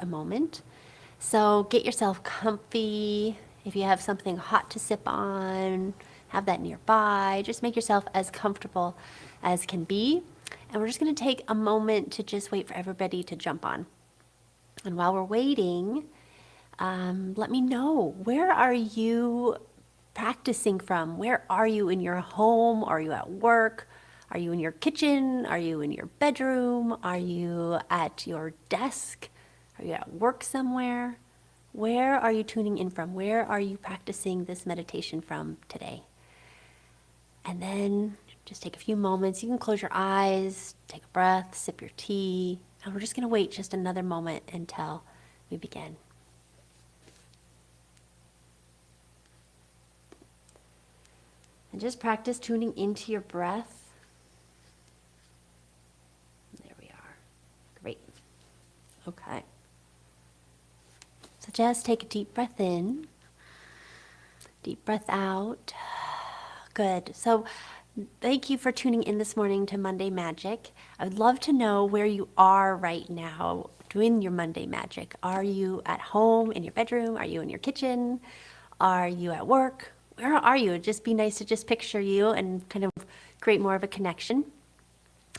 a moment. So get yourself comfy. If you have something hot to sip on, have that nearby. Just make yourself as comfortable as can be. And we're just going to take a moment to just wait for everybody to jump on. And while we're waiting, let me know, where are you practicing from? Where are you in your home? Are you at work? Are you in your kitchen? Are you in your bedroom? Are you at your desk? Are you at work somewhere? Where are you tuning in from? Where are you practicing this meditation from today? And then just take a few moments. You can close your eyes, take a breath, sip your tea, and we're just going to wait just another moment until we begin. And just practice tuning into your breath. There we are. Great. Okay. So just take a deep breath in, deep breath out. Good. So thank you for tuning in this morning to Monday Magic. I would love to know where you are right now doing your Monday Magic. Are you at home in your bedroom? Are you in your kitchen? Are you at work? Where are you? It'd just be nice to just picture you and kind of create more of a connection,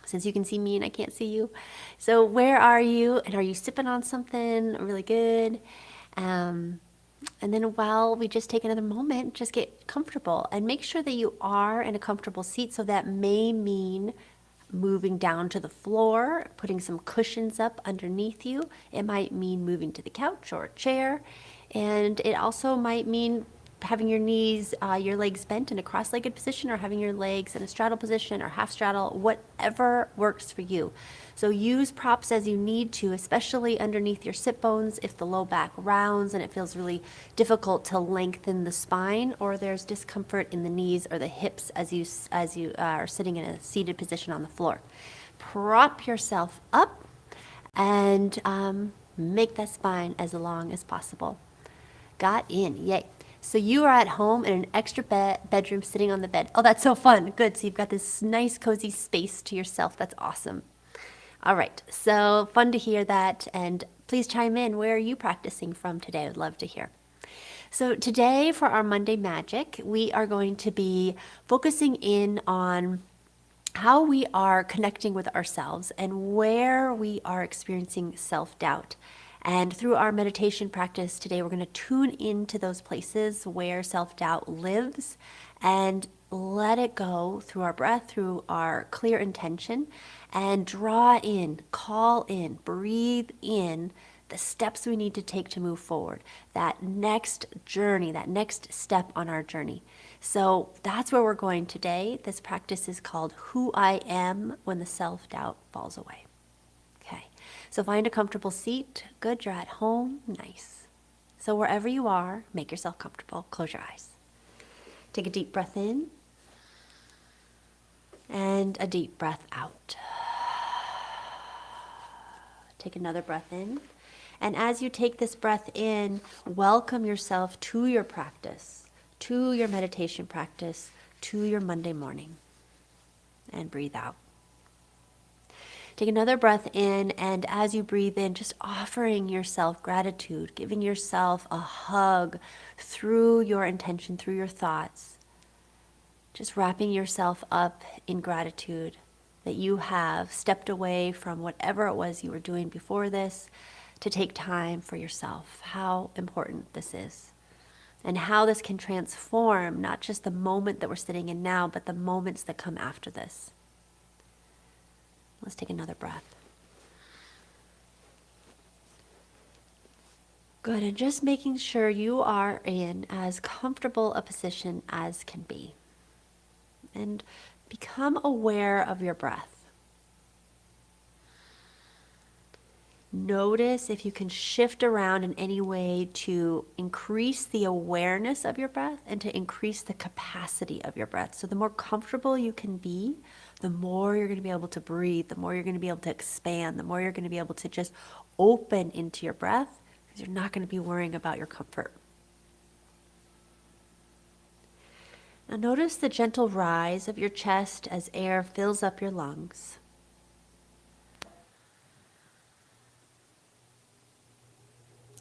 since you can see me and I can't see you. So where are you? And are you sipping on something really good? And then while we just take another moment, just get comfortable and make sure that you are in a comfortable seat. So that may mean moving down to the floor, putting some cushions up underneath you. It might mean moving to the couch or a chair. And it also might mean having your knees, your legs bent in a cross-legged position, or having your legs in a straddle position or half straddle, whatever works for you. So use props as you need to, especially underneath your sit bones if the low back rounds and it feels really difficult to lengthen the spine, or there's discomfort in the knees or the hips as you are sitting in a seated position on the floor. Prop yourself up and make that spine as long as possible. Got in, yay. So you are at home in an extra bedroom sitting on the bed. Oh, that's so fun. Good. So you've got this nice cozy space to yourself. That's awesome. All right. So fun to hear that. And please chime in. Where are you practicing from today? I'd love to hear. So today for our Monday Magic, we are going to be focusing in on how we are connecting with ourselves and where we are experiencing self-doubt. And through our meditation practice today, we're going to tune into those places where self-doubt lives and let it go through our breath, through our clear intention, and draw in, call in, breathe in the steps we need to take to move forward, that next journey, that next step on our journey. So that's where we're going today. This practice is called Who I Am When the Self-Doubt Falls Away. Okay, so find a comfortable seat. Good, you're at home. Nice. So wherever you are, make yourself comfortable. Close your eyes. Take a deep breath in and a deep breath out. Take another breath in. And as you take this breath in, welcome yourself to your practice, to your meditation practice, to your Monday morning. And breathe out. Take another breath in, and as you breathe in, just offering yourself gratitude, giving yourself a hug through your intention, through your thoughts. Just wrapping yourself up in gratitude that you have stepped away from whatever it was you were doing before this to take time for yourself. How important this is. And how this can transform not just the moment that we're sitting in now, but the moments that come after this. Let's take another breath. Good, and just making sure you are in as comfortable a position as can be. And become aware of your breath. Notice if you can shift around in any way to increase the awareness of your breath and to increase the capacity of your breath. So the more comfortable you can be, the more you're going to be able to breathe, the more you're going to be able to expand, the more you're going to be able to just open into your breath, because you're not going to be worrying about your comfort. Now notice the gentle rise of your chest as air fills up your lungs.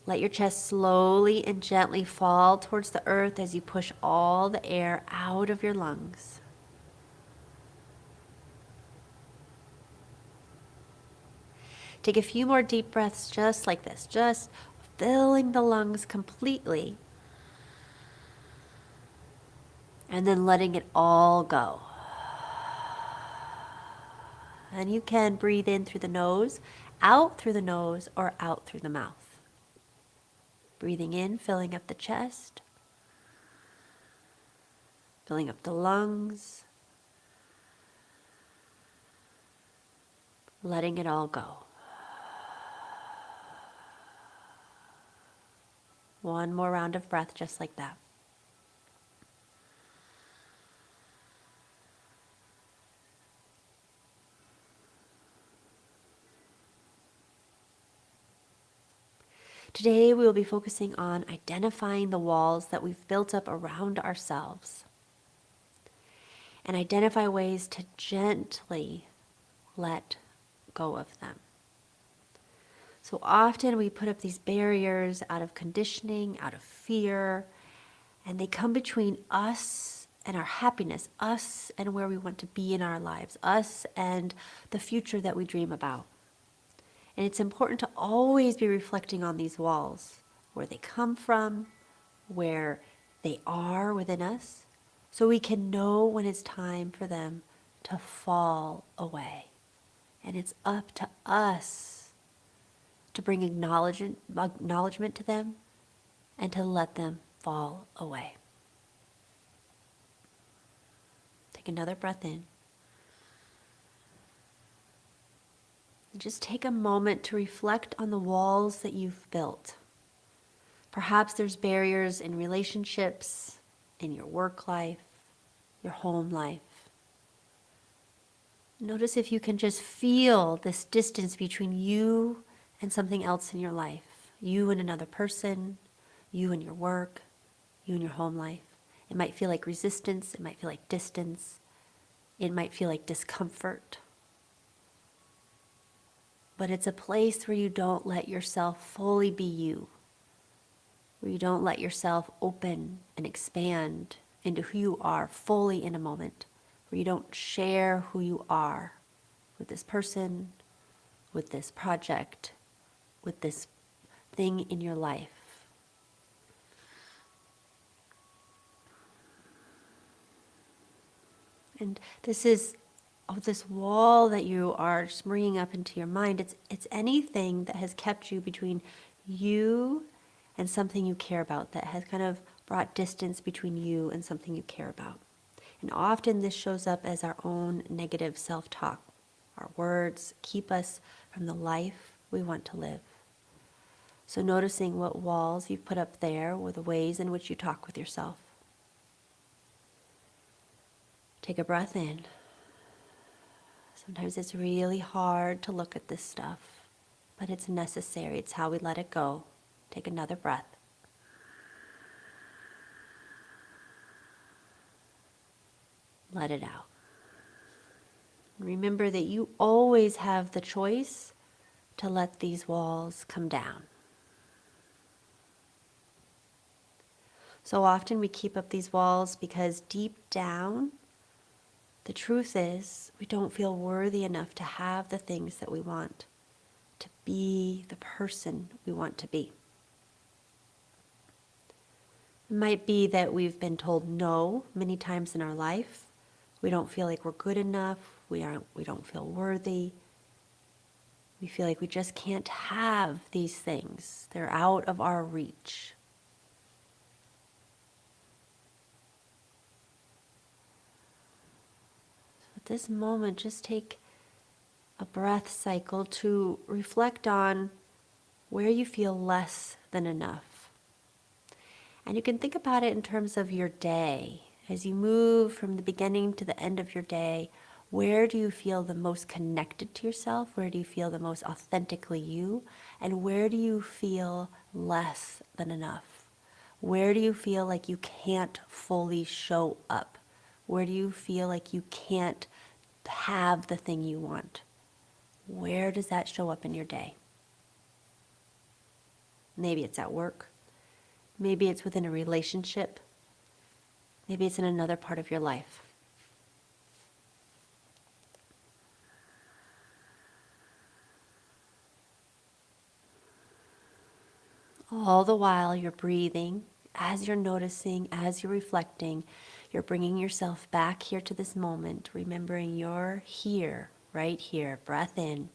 Let your chest slowly and gently fall towards the earth as you push all the air out of your lungs. Take a few more deep breaths just like this, just filling the lungs completely, and then letting it all go. And you can breathe in through the nose, out through the nose, or out through the mouth. Breathing in, filling up the chest, filling up the lungs, letting it all go. One more round of breath just like that. Today we will be focusing on identifying the walls that we've built up around ourselves and identify ways to gently let go of them. So often we put up these barriers out of conditioning, out of fear, and they come between us and our happiness, us and where we want to be in our lives, us and the future that we dream about. And it's important to always be reflecting on these walls, where they come from, where they are within us, so we can know when it's time for them to fall away. And it's up to us to bring acknowledgement to them and to let them fall away. Take another breath in. And just take a moment to reflect on the walls that you've built. Perhaps there's barriers in relationships, in your work life, your home life. Notice if you can just feel this distance between you and something else in your life. You and another person, you and your work, you and your home life. It might feel like resistance, it might feel like distance, it might feel like discomfort. But it's a place where you don't let yourself fully be you, where you don't let yourself open and expand into who you are fully in a moment, where you don't share who you are with this person, with this project, with this thing in your life. And this is this wall that you are just bringing up into your mind. It's anything that has kept you between you and something you care about, that has kind of brought distance between you and something you care about. And often this shows up as our own negative self-talk. Our words keep us from the life we want to live. So noticing what walls you've put up there, or the ways in which you talk with yourself. Take a breath in. Sometimes it's really hard to look at this stuff, but it's necessary. It's how we let it go. Take another breath. Let it out. Remember that you always have the choice to let these walls come down. So often we keep up these walls because deep down, the truth is we don't feel worthy enough to have the things that we want, to be the person we want to be. It might be that we've been told no many times in our life. We don't feel like we're good enough. We don't feel worthy. We feel like we just can't have these things. They're out of our reach. So at this moment, just take a breath cycle to reflect on where you feel less than enough. And you can think about it in terms of your day. As you move from the beginning to the end of your day, where do you feel the most connected to yourself? Where do you feel the most authentically you? And where do you feel less than enough? Where do you feel like you can't fully show up? Where do you feel like you can't have the thing you want? Where does that show up in your day? Maybe it's at work. Maybe it's within a relationship. Maybe it's in another part of your life. All the while you're breathing, as you're noticing, as you're reflecting, you're bringing yourself back here to this moment, remembering you're here, right here. Breath in,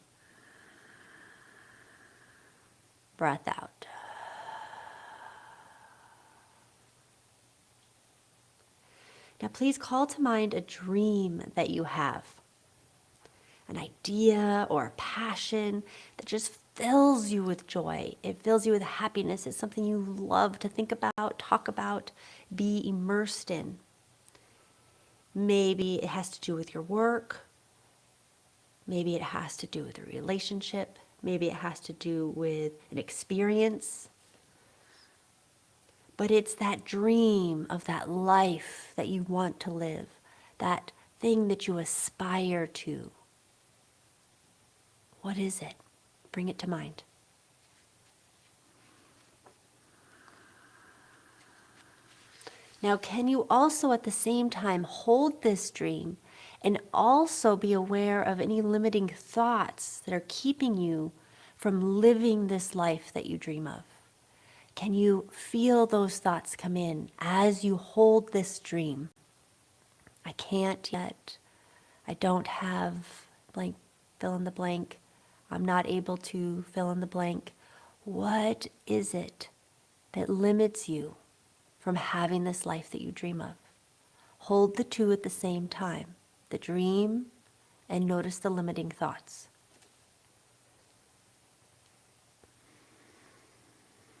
breath out. Now please call to mind a dream that you have, an idea or a passion that just fills you with joy. It fills you with happiness. It's something you love to think about, talk about, be immersed in. Maybe it has to do with your work. Maybe it has to do with a relationship. Maybe it has to do with an experience. But it's that dream of that life that you want to live, that thing that you aspire to. What is it? Bring it to mind. Now, can you also at the same time hold this dream and also be aware of any limiting thoughts that are keeping you from living this life that you dream of? Can you feel those thoughts come in as you hold this dream? I can't yet. I don't have blank, fill in the blank. I'm not able to fill in the blank. What is it that limits you from having this life that you dream of? Hold the two at the same time, the dream and notice the limiting thoughts.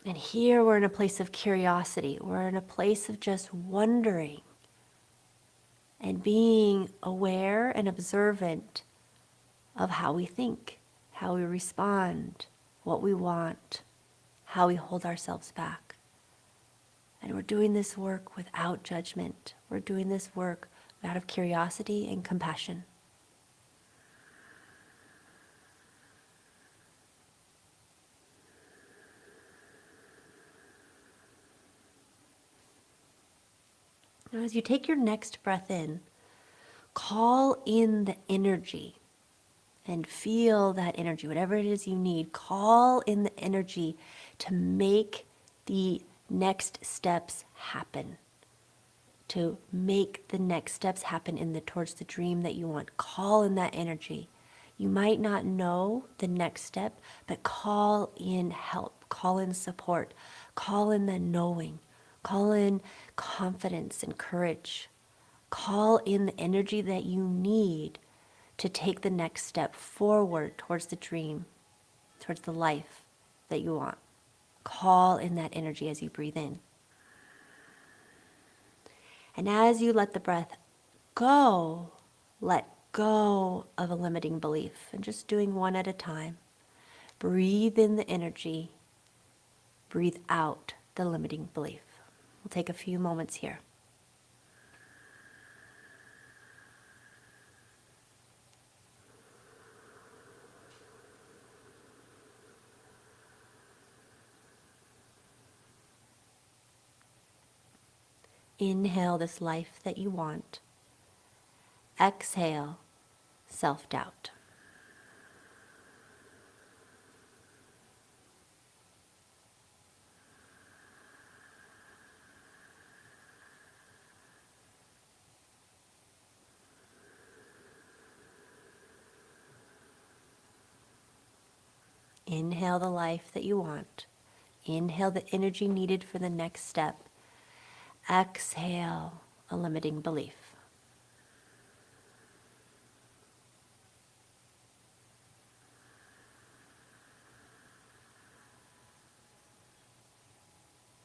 And here we're in a place of curiosity. We're in a place of just wondering and being aware and observant of how we think, how we respond, what we want, how we hold ourselves back. And we're doing this work without judgment. We're doing this work out of curiosity and compassion. Now, as you take your next breath in, call in the energy and feel that energy, whatever it is you need. Call in the energy to make the next steps happen, to make the next steps happen towards the dream that you want. Call in that energy. You might not know the next step, but call in help, call in support, call in the knowing, call in confidence and courage. Call in the energy that you need to take the next step forward towards the dream, towards the life that you want. Call in that energy as you breathe in. And as you let the breath go, let go of a limiting belief, and just doing one at a time. Breathe in the energy, breathe out the limiting belief. We'll take a few moments here. Inhale this life that you want. Exhale self-doubt. Inhale the life that you want. Inhale the energy needed for the next step. Exhale a limiting belief.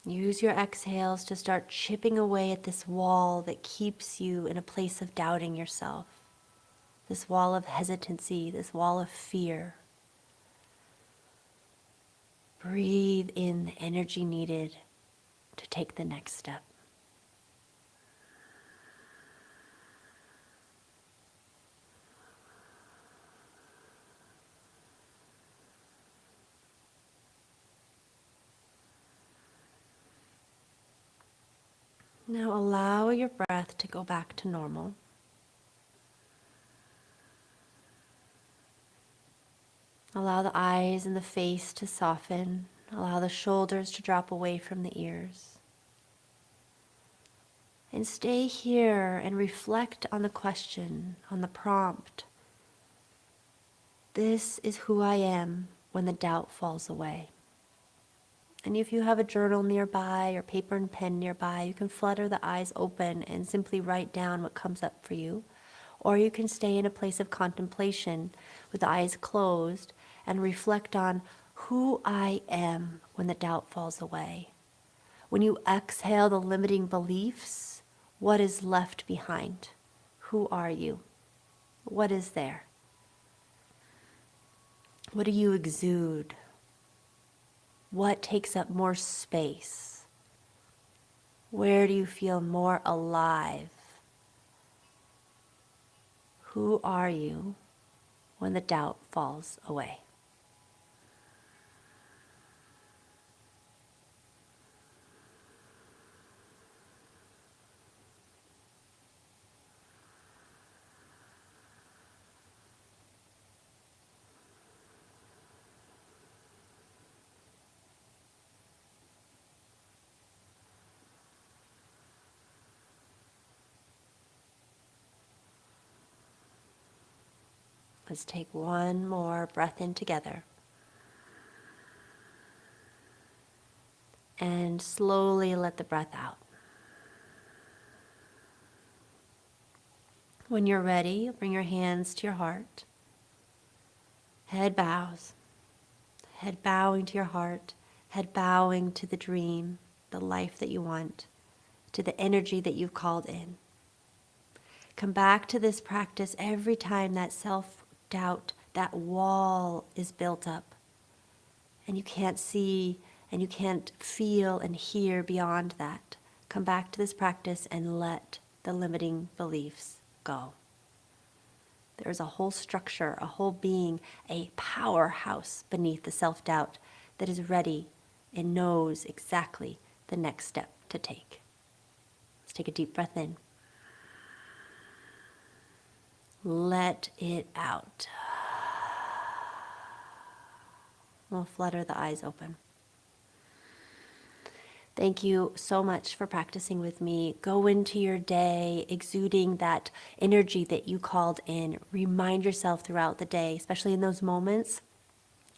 Use your exhales to start chipping away at this wall that keeps you in a place of doubting yourself. This wall of hesitancy, this wall of fear. Breathe in the energy needed to take the next step. Now allow your breath to go back to normal. Allow the eyes and the face to soften. Allow the shoulders to drop away from the ears. And stay here and reflect on the question, on the prompt. This is who I am when the doubt falls away. And if you have a journal nearby or paper and pen nearby, you can flutter the eyes open and simply write down what comes up for you. Or you can stay in a place of contemplation with the eyes closed and reflect on who I am when the doubt falls away. When you exhale the limiting beliefs, what is left behind? Who are you? What is there? What do you exude? What takes up more space? Where do you feel more alive? Who are you when the doubt falls away? Let's take one more breath in together. And slowly let the breath out. When you're ready, bring your hands to your heart. Head bows. Head bowing to your heart. Head bowing to the dream, the life that you want, to the energy that you've called in. Come back to this practice every time that self-doubt, that wall is built up. And you can't see and you can't feel and hear beyond that. Come back to this practice and let the limiting beliefs go. There's a whole structure, a whole being, a powerhouse beneath the self-doubt that is ready and knows exactly the next step to take. Let's take a deep breath in. Let it out. We'll flutter the eyes open. Thank you so much for practicing with me. Go into your day exuding that energy that you called in. Remind yourself throughout the day, especially in those moments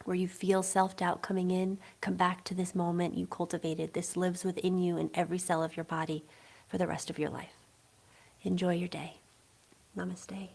where you feel self-doubt coming in, come back to this moment you cultivated. This lives within you in every cell of your body for the rest of your life. Enjoy your day. Namaste.